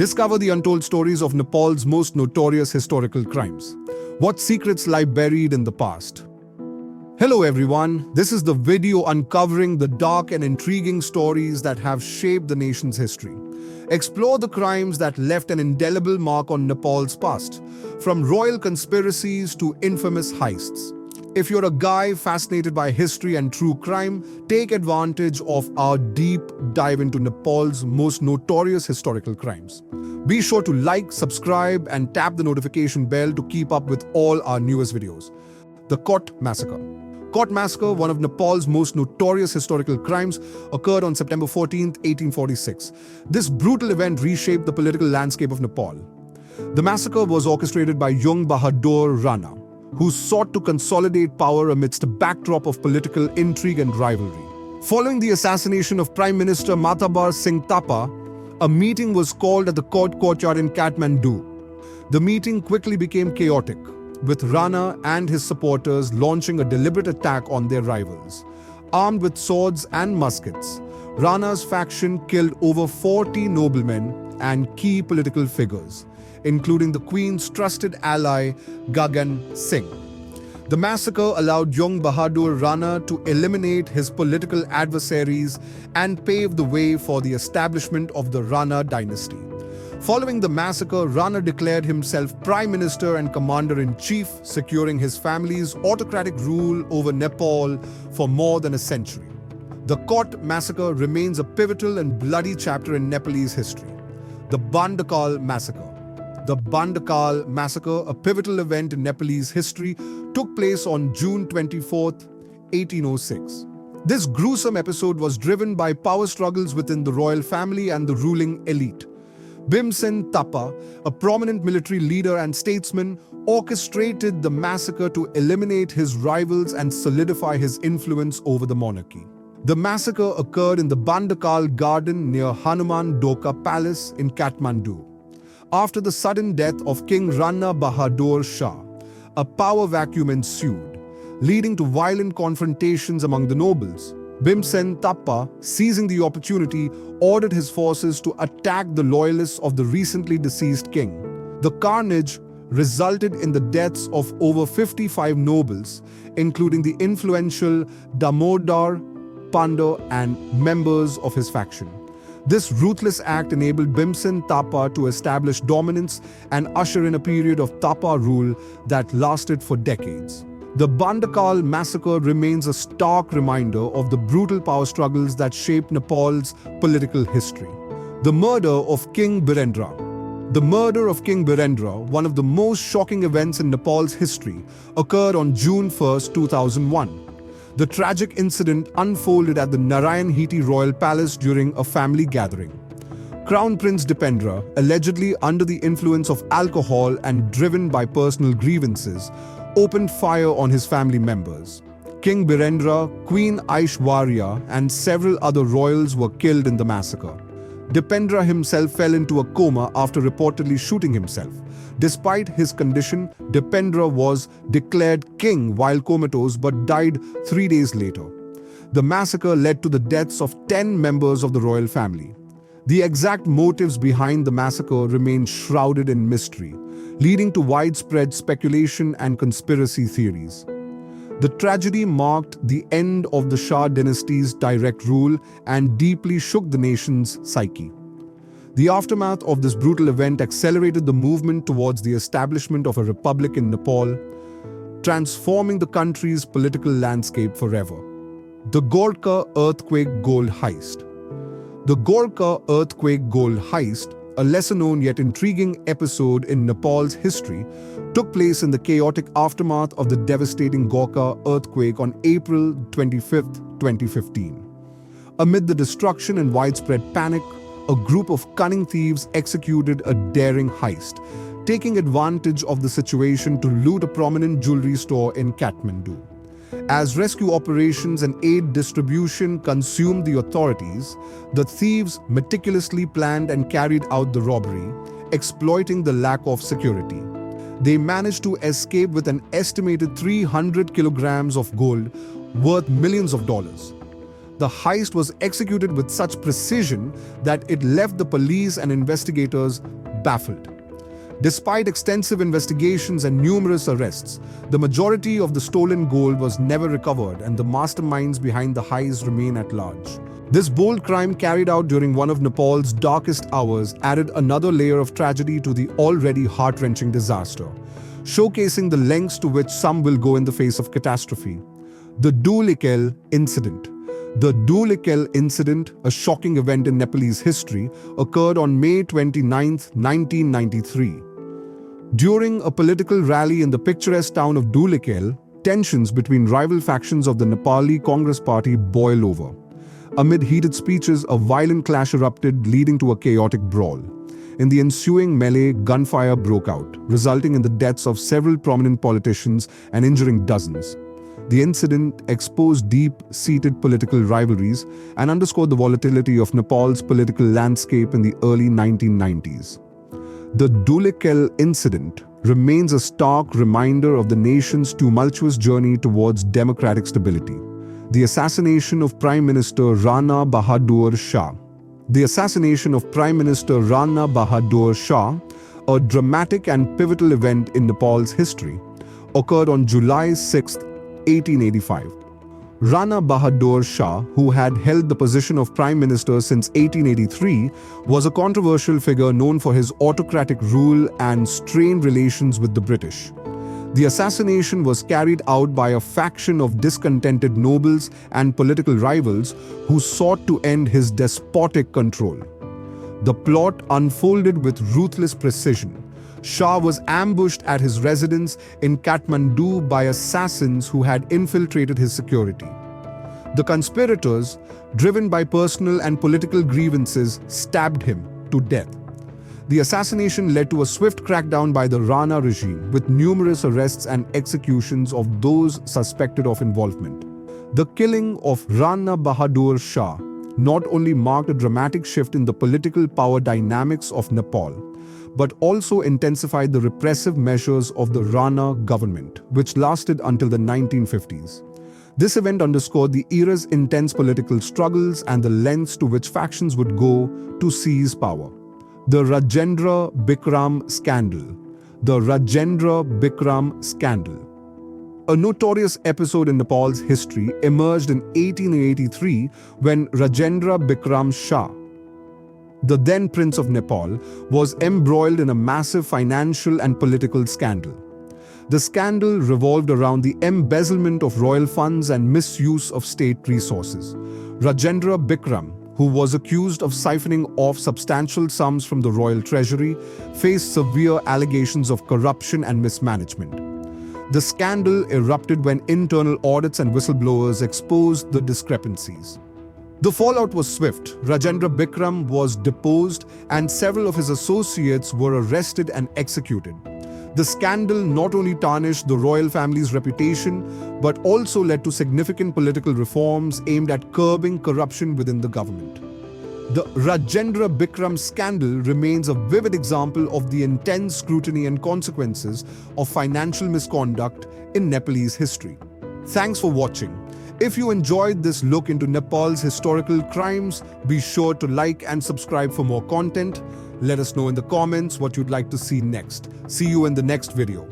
Discover the untold stories of Nepal's most notorious historical crimes. What secrets lie buried in the past? Hello everyone, this is the video uncovering the dark and intriguing stories that have shaped the nation's history. Explore the crimes that left an indelible mark on Nepal's past, from royal conspiracies to infamous heists. If you're a guy fascinated by history and true crime, take advantage of our deep dive into Nepal's most notorious historical crimes. Be sure to like, subscribe, and tap the notification bell to keep up with all our newest videos. The Kot Massacre. Kot Massacre, one of Nepal's most notorious historical crimes, occurred on September 14, 1846. This brutal event reshaped the political landscape of Nepal. The massacre was orchestrated by young Bahadur Rana, who sought to consolidate power amidst a backdrop of political intrigue and rivalry. Following the assassination of Prime Minister Matabar Singh Thapa, a meeting was called at the court courtyard in Kathmandu. The meeting quickly became chaotic, with Rana and his supporters launching a deliberate attack on their rivals. Armed with swords and muskets, Rana's faction killed over 40 noblemen and key political figures, including the Queen's trusted ally, Gagan Singh. The massacre allowed young Bahadur Rana to eliminate his political adversaries and pave the way for the establishment of the Rana dynasty. Following the massacre, Rana declared himself Prime Minister and Commander-in-Chief, securing his family's autocratic rule over Nepal for more than a century. The Kot Massacre remains a pivotal and bloody chapter in Nepalese history. The Bhandal Massacre. The Bhandal Massacre, a pivotal event in Nepalese history, took place on June 24, 1806. This gruesome episode was driven by power struggles within the royal family and the ruling elite. Bhimsen Thapa, a prominent military leader and statesman, orchestrated the massacre to eliminate his rivals and solidify his influence over the monarchy. The massacre occurred in the Bhandal garden near Hanuman Doka Palace in Kathmandu. After the sudden death of King Ranabahadur Shah, a power vacuum ensued, leading to violent confrontations among the nobles. Bhimsen Thapa, seizing the opportunity, ordered his forces to attack the loyalists of the recently deceased king. The carnage resulted in the deaths of over 55 nobles, including the influential Damodar Pandya and members of his faction. This ruthless act enabled Bhimsen Thapa to establish dominance and usher in a period of Thapa rule that lasted for decades. The Bhandal Massacre remains a stark reminder of the brutal power struggles that shaped Nepal's political history. The murder of King Birendra. The murder of King Birendra, one of the most shocking events in Nepal's history, occurred on June 1, 2001. The tragic incident unfolded at the Narayan Hiti Royal Palace during a family gathering. Crown Prince Dipendra, allegedly under the influence of alcohol and driven by personal grievances, opened fire on his family members. King Birendra, Queen Aishwarya, and several other royals were killed in the massacre. Dipendra himself fell into a coma after reportedly shooting himself. Despite his condition, Dipendra was declared king while comatose but died 3 days later. The massacre led to the deaths of 10 members of the royal family. The exact motives behind the massacre remain shrouded in mystery, leading to widespread speculation and conspiracy theories. The tragedy marked the end of the Shah dynasty's direct rule and deeply shook the nation's psyche. The aftermath of this brutal event accelerated the movement towards the establishment of a republic in Nepal, transforming the country's political landscape forever. The Gorkha earthquake gold heist. The Gorkha earthquake gold heist, a lesser-known yet intriguing episode in Nepal's history, took place in the chaotic aftermath of the devastating Gorkha earthquake on April 25, 2015. Amid the destruction and widespread panic, a group of cunning thieves executed a daring heist, taking advantage of the situation to loot a prominent jewelry store in Kathmandu. As rescue operations and aid distribution consumed the authorities, the thieves meticulously planned and carried out the robbery, exploiting the lack of security. They managed to escape with an estimated 300 kilograms of gold worth millions of dollars. The heist was executed with such precision that it left the police and investigators baffled. Despite extensive investigations and numerous arrests, the majority of the stolen gold was never recovered and the masterminds behind the heist remain at large. This bold crime, carried out during one of Nepal's darkest hours, added another layer of tragedy to the already heart-wrenching disaster, showcasing the lengths to which some will go in the face of catastrophe. The Duel incident. The Duel incident, a shocking event in Nepalese history, occurred on May 29, 1993. During a political rally in the picturesque town of Duel, tensions between rival factions of the Nepali Congress Party boiled over. Amid heated speeches, a violent clash erupted, leading to a chaotic brawl. In the ensuing melee, gunfire broke out, resulting in the deaths of several prominent politicians and injuring dozens. The incident exposed deep-seated political rivalries and underscored the volatility of Nepal's political landscape in the early 1990s. The Duel incident remains a stark reminder of the nation's tumultuous journey towards democratic stability. The assassination of Prime Minister Ranabahadur Shah. The assassination of Prime Minister Ranabahadur Shah, a dramatic and pivotal event in Nepal's history, occurred on July 6, 1885. Ranabahadur Shah, who had held the position of Prime Minister since 1883, was a controversial figure known for his autocratic rule and strained relations with the British. The assassination was carried out by a faction of discontented nobles and political rivals who sought to end his despotic control. The plot unfolded with ruthless precision. Shah was ambushed at his residence in Kathmandu by assassins who had infiltrated his security. The conspirators, driven by personal and political grievances, stabbed him to death. The assassination led to a swift crackdown by the Rana regime, with numerous arrests and executions of those suspected of involvement. The killing of Ranabahadur Shah not only marked a dramatic shift in the political power dynamics of Nepal, but also intensified the repressive measures of the Rana government, which lasted until the 1950s. This event underscored the era's intense political struggles and the lengths to which factions would go to seize power. The Rajendra Bikram scandal. The Rajendra Bikram scandal. A notorious episode in Nepal's history emerged in 1883 when Rajendra Bikram Shah, the then Prince of Nepal, was embroiled in a massive financial and political scandal. The scandal revolved around the embezzlement of royal funds and misuse of state resources. Rajendra Bikram, who was accused of siphoning off substantial sums from the royal treasury, faced severe allegations of corruption and mismanagement. The scandal erupted when internal audits and whistleblowers exposed the discrepancies. The fallout was swift. Rajendra Bikram was deposed and several of his associates were arrested and executed. The scandal not only tarnished the royal family's reputation, but also led to significant political reforms aimed at curbing corruption within the government. The Rajendra Bikram scandal remains a vivid example of the intense scrutiny and consequences of financial misconduct in Nepalese history. Thanks for watching. If you enjoyed this look into Nepal's historical crimes, be sure to like and subscribe for more content. Let us know in the comments what you'd like to see next. See you in the next video.